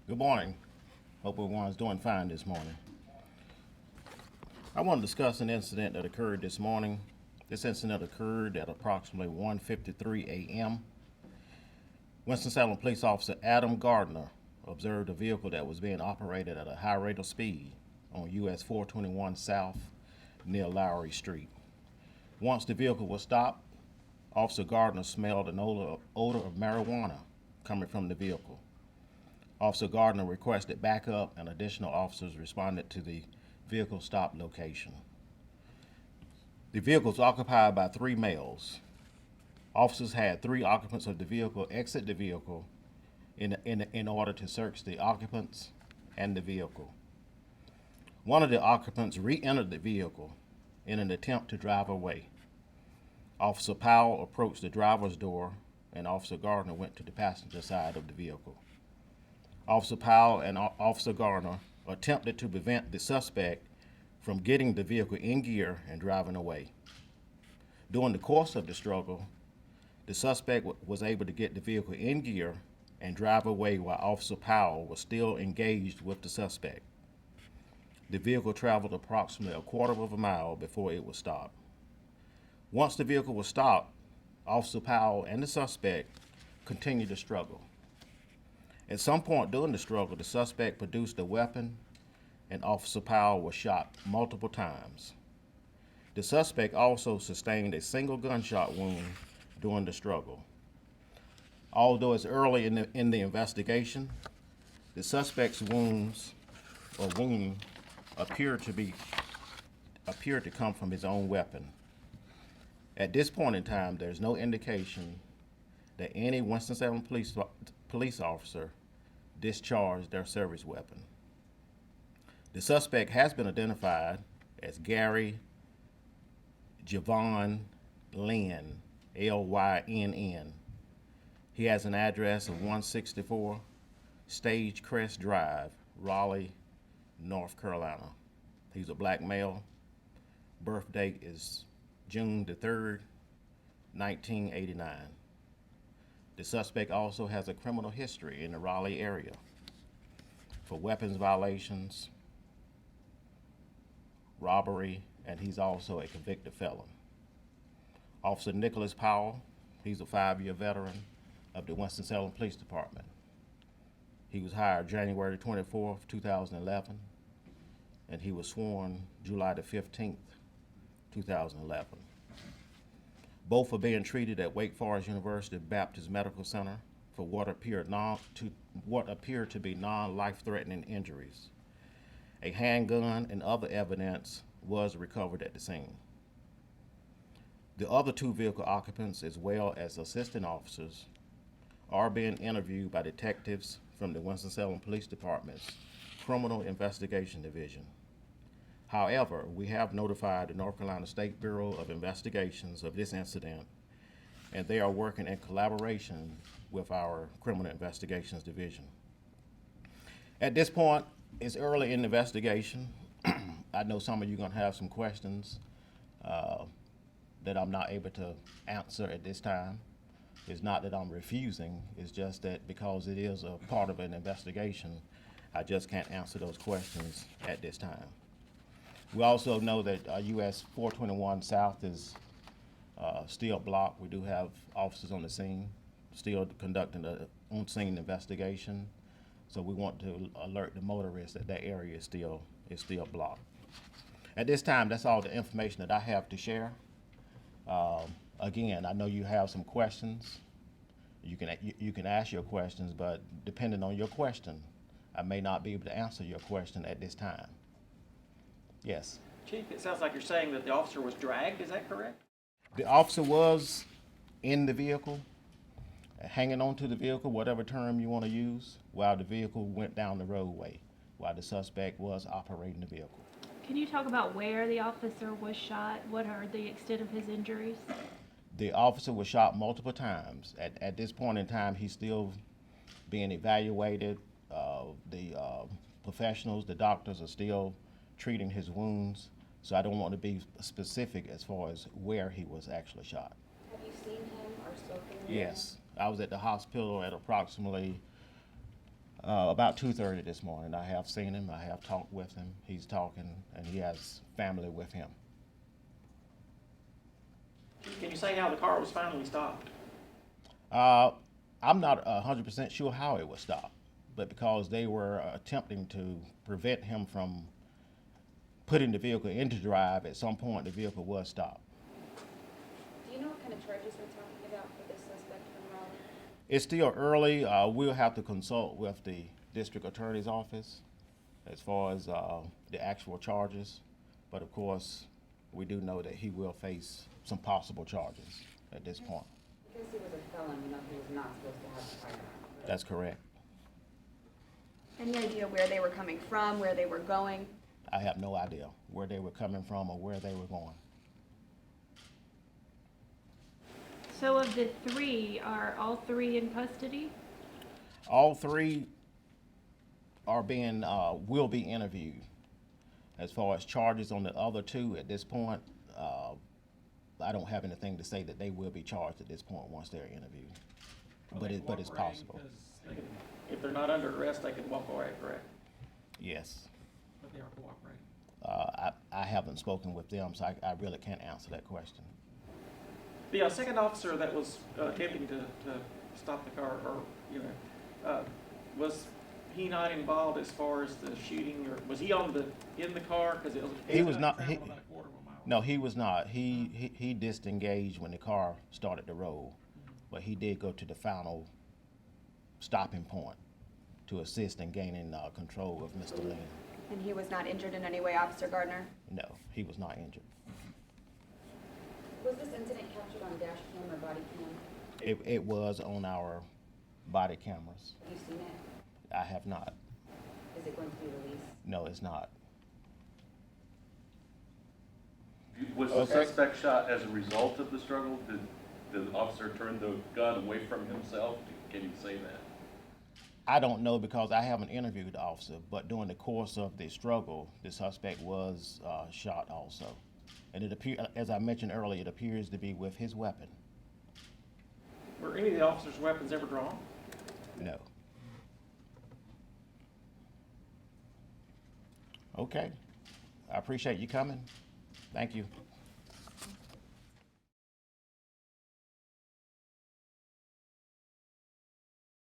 Good morning. Hope everyone's doing fine this morning. I want to discuss an incident that occurred this morning. This incident occurred at approximately 1:53 a.m. Winston-Salem police officer Adam Gardner observed a vehicle that was being operated at a high rate of speed on US 421 South near Lowry Street. Once the vehicle was stopped, Officer Gardner smelled an odor of marijuana coming from the vehicle. Officer Gardner requested backup, and additional officers responded to the vehicle stop location. The vehicle was occupied by three males. Officers had three occupants of the vehicle exit the vehicle in order to search the occupants and the vehicle. One of the occupants re-entered the vehicle in an attempt to drive away. Officer Powell approached the driver's door, and Officer Gardner went to the passenger side of the vehicle. Officer Powell and Officer Gardner attempted to prevent the suspect from getting the vehicle in gear and driving away. During the course of the struggle, the suspect was able to get the vehicle in gear and drive away while Officer Powell was still engaged with the suspect. The vehicle traveled approximately a quarter of a mile before it was stopped. Once the vehicle was stopped, Officer Powell and the suspect continued to struggle. At some point during the struggle, the suspect produced a weapon, and Officer Powell was shot multiple times. The suspect also sustained a single gunshot wound during the struggle. Although it's early in the investigation, the suspect's wound appeared to come from his own weapon. At this point in time, there's no indication that any Winston-Salem police officer discharged their service weapon. The suspect has been identified as Gary Javon Lynn, Lynn. He has an address of 164 Stagecrest Drive, Raleigh, North Carolina. He's a black male. Birth date is June the 3rd, 1989. The suspect also has a criminal history in the Raleigh area for weapons violations, robbery, and he's also a convicted felon. Officer Nicholas Powell, he's a 5-year veteran of the Winston-Salem Police Department. He was hired January 24th, 2011, and he was sworn July the 15th, 2011. Both are being treated at Wake Forest University Baptist Medical Center for what appear to be non-life-threatening injuries. A handgun and other evidence was recovered at the scene. The other two vehicle occupants, as well as assistant officers, are being interviewed by detectives from the Winston-Salem Police Department's Criminal Investigation Division. However, we have notified the North Carolina State Bureau of Investigations of this incident, and they are working in collaboration with our Criminal Investigations Division. At this point, it's early in the investigation. I know some of you are going to have some questions that I'm not able to answer at this time. It's not that I'm refusing, it's just that because it is a part of an investigation, I just can't answer those questions at this time. We also know that US 421 South is still blocked. We do have officers on the scene, still conducting an on-scene investigation. So we want to alert the motorists that that area is still blocked. At this time, that's all the information that I have to share. Again, I know you have some questions. You can ask your questions, but depending on your question, I may not be able to answer your question at this time. Yes. Chief, it sounds like you're saying that the officer was dragged, is that correct? The officer was in the vehicle, hanging onto the vehicle, whatever term you want to use, while the vehicle went down the roadway, while the suspect was operating the vehicle. Can you talk about where the officer was shot? What are the extent of his injuries? The officer was shot multiple times. At this point in time, he's still being evaluated. The professionals, the doctors are still treating his wounds, so I don't want to be specific as far as where he was actually shot. Have you seen him or spoken to him? Yes, I was at the hospital at approximately About 2:30 this morning. I have seen him, I have talked with him, he's talking, and he has family with him. Can you say how the car was finally stopped? I'm not 100% sure how it was stopped, but because they were attempting to prevent him from putting the vehicle into drive, at some point the vehicle was stopped. Do you know what kind of charges we're talking about for this suspect from Raleigh? It's still early. We'll have to consult with the district attorney's office as far as the actual charges. But of course, we do know that he will face some possible charges at this point. Because he was a felon, you know, he was not supposed to have a firearm. Right? That's correct. Any idea where they were coming from, where they were going? I have no idea where they were coming from or where they were going. So of the three, are all three in custody? All three are will be interviewed. As far as charges on the other two, at this point, I don't have anything to say that they will be charged at this point once they're interviewed. But it's possible. If they're not under arrest, they can walk away, correct? Yes. But they are cooperating. I haven't spoken with them, so I really can't answer that question. The second officer that was attempting to stop the car, or, was he not involved as far as the shooting, or was he in the car? Because it was. He was not. traveling about a quarter of a mile. No, he was not. He disengaged when the car started to roll, but he did go to the final stopping point to assist in gaining control of Mr. Lynn. And he was not injured in any way, Officer Gardner? No, he was not injured. Was this incident captured on dash cam or body cam? It was on our body cameras. Have you seen it? I have not. Is it going to be released? No, it's not. Was the suspect shot as a result of the struggle? Did the officer turn the gun away from himself? Can you say that? I don't know because I haven't interviewed the officer, but during the course of the struggle, the suspect was shot also. And as I mentioned earlier, it appears to be with his weapon. Were any of the officers' weapons ever drawn? No. Okay. I appreciate you coming. Thank you.